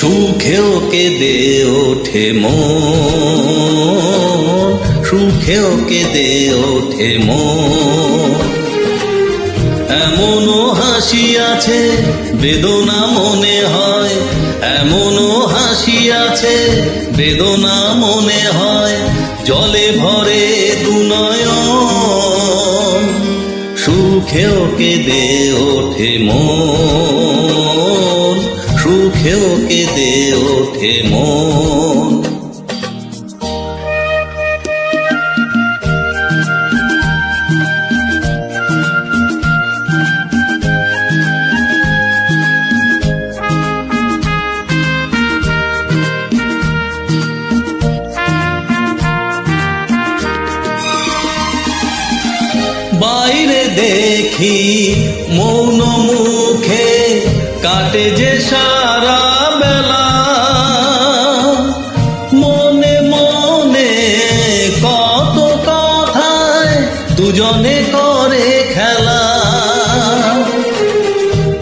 সুখেও কেঁদে ওঠে মন, সুখেও কেঁদে ওঠে মন। এমনও হাসি আছে বেদনা মনে হয়, এমনও হাসি আছে বেদনা মনে হয়, জলে ভরে দুনয়ন। সুখেও কেঁদে ওঠে মন, সুখেও কেঁদে ওঠে মন। বাইরে দেখি মৌন মুখে কাটে যে সারা বেলা, মনে মনে কত কথায় দুজনে করে খেলা।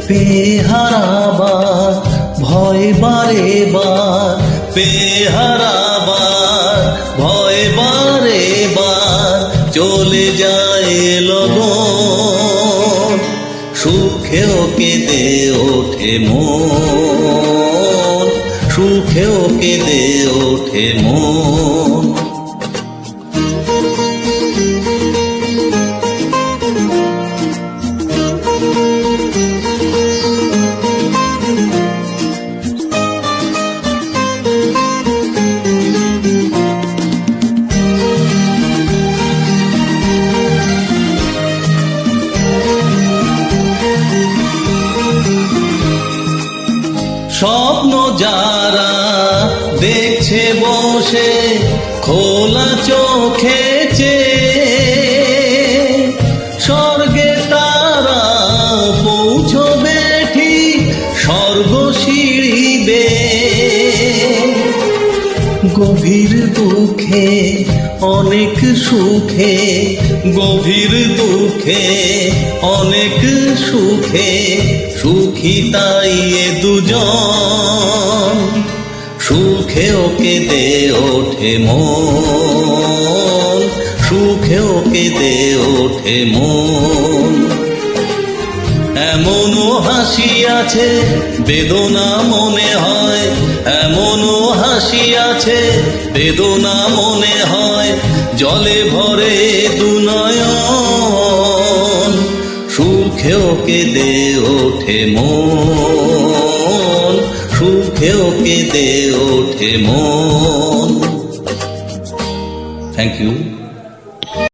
পেহারাবার ভয় বারে বার, পেহারাবার ভয় বারে বার, চলে যায় লগন। সুখেও কেঁদে ওঠে মন, সুখেও কেঁদে ওঠে মন। স্বপ্ন যারা দেখছে বসে খোলা চোখে চেয়ে, স্বর্গে তারা পৌঁছবে ঠিক স্বর্গ সিঁড়ি বেয়ে। গভীর দুঃখে অনেক সুখে, গভীর দুঃখে অনেক সুখে, সুখী তাই এ দুজন। সুখেও কেঁদে ওঠে মন, সুখেও কেঁদে ওঠে মন। এমনও হাসি আছে বেদনা মনে হয়, এমনও হাসি আছে বেদনা মনে হয়, জলে ভরে দুনয়ন। সুখেও কেঁদে ওঠে মন, সুখেও কেঁদে ওঠে মন। Thank you.